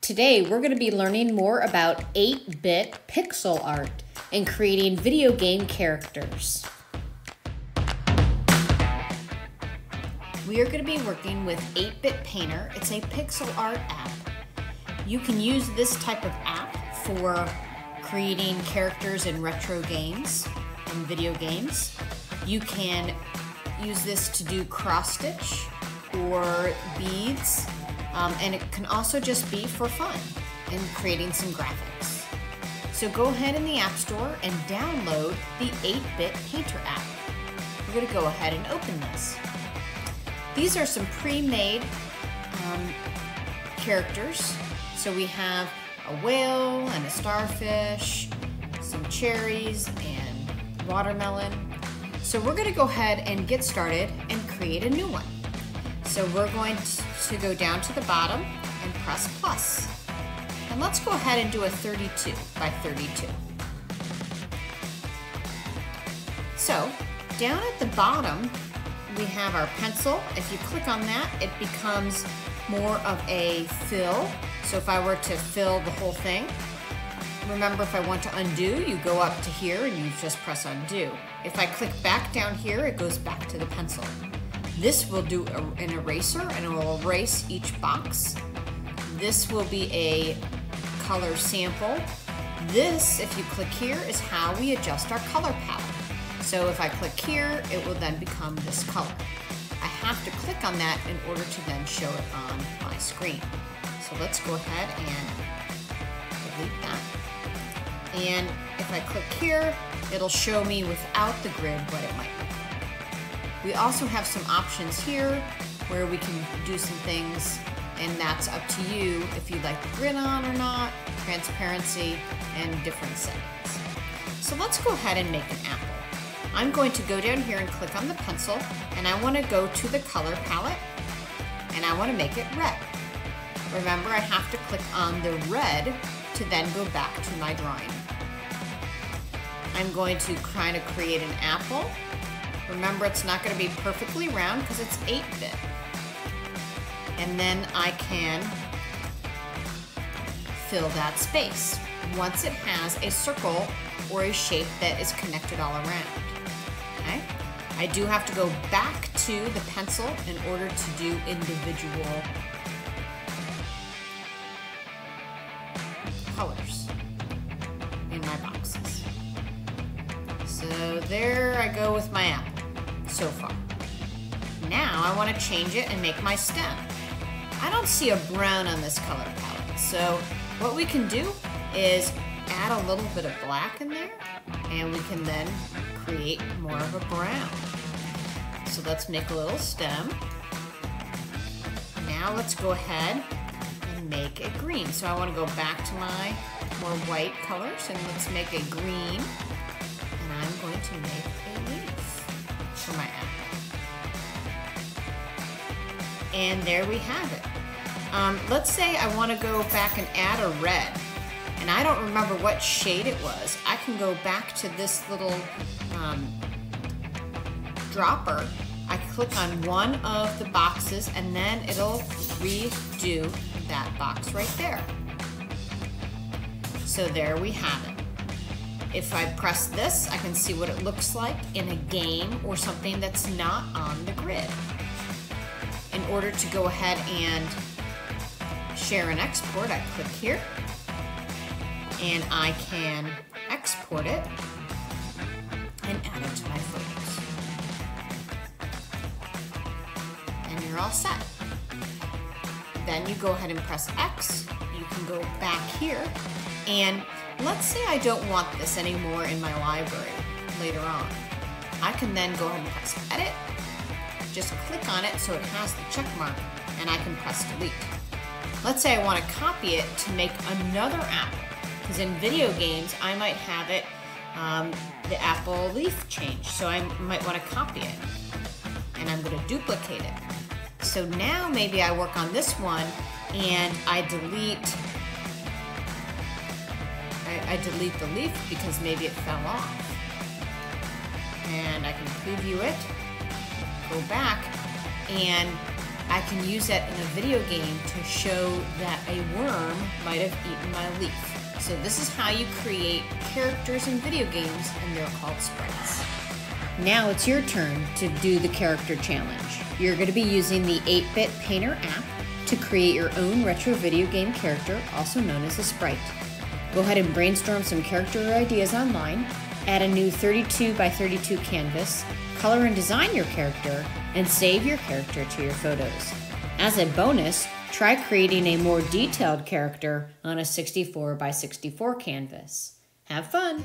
Today, we're going to be learning more about 8-bit pixel art and creating video game characters. We are going to be working with 8-bit Painter. It's a pixel art app. You can use this type of app for creating characters in retro games and video games. You can use this to do cross-stitch or beads. And it can also just be for fun and creating some graphics. So go ahead in the App Store and download the 8-bit Painter app. We're going to go ahead and open this. These are some pre-made characters. So we have a whale and a starfish, some cherries and watermelon. So we're going to go ahead and get started and create a new one. So we're going to go down to the bottom and press plus. And let's go ahead and do a 32 by 32. So down at the bottom, we have our pencil. If you click on that, it becomes more of a fill. So if I were to fill the whole thing, remember if I want to undo, you go up to here and you just press undo. If I click back down here, it goes back to the pencil. This will do an eraser and it will erase each box. This will be a color sample. This, if you click here, is how we adjust our color palette. So if I click here, it will then become this color. I have to click on that in order to then show it on my screen. So let's go ahead and delete that. And if I click here, it'll show me without the grid what it might look like. We also have some options here where we can do some things, and that's up to you if you like the grid on or not, transparency, and different settings. So let's go ahead and make an apple. I'm going to go down here and click on the pencil, and I want to go to the color palette, and I want to make it red. Remember, I have to click on the red to then go back to my drawing. I'm going to kind of create an apple. Remember, it's not going to be perfectly round because it's 8-bit. And then I can fill that space once it has a circle or a shape that is connected all around. Okay? I do have to go back to the pencil in order to do individual colors in my boxes. So there I go with my apple. So far. Now I want to change it and make my stem. I don't see a brown on this color palette, so what we can do is add a little bit of black in there, and we can then create more of a brown. So let's make a little stem. Now let's go ahead and make it green. So I want to go back to my more white colors, and let's make a green, and I'm going to make a leaf for my apple. And there we have it. Let's say I want to go back and add a red, and I don't remember what shade it was. I can go back to this little dropper. I click on one of the boxes, and then it'll redo that box right there. So there we have it. If I press this, I can see what it looks like in a game or something that's not on the grid. In order to go ahead and share and export, I click here, and I can export it and add it to my photos. And you're all set. Then you go ahead and press X. You can go back here, and let's say I don't want this anymore in my library later on. I can then go ahead and press edit, just click on it so it has the check mark, and I can press delete. Let's say I want to copy it to make another apple, because in video games I might have it, the apple leaf change, so I might want to copy it, and I'm going to duplicate it. So now maybe I work on this one and I delete the leaf because maybe it fell off. And I can preview it, go back, and I can use that in a video game to show that a worm might have eaten my leaf. So this is how you create characters in video games, and they're called sprites. Now it's your turn to do the character challenge. You're going to be using the 8-Bit Painter app to create your own retro video game character, also known as a sprite. Go ahead and brainstorm some character ideas online, add a new 32 by 32 canvas, color and design your character, and save your character to your photos. As a bonus, try creating a more detailed character on a 64 by 64 canvas. Have fun!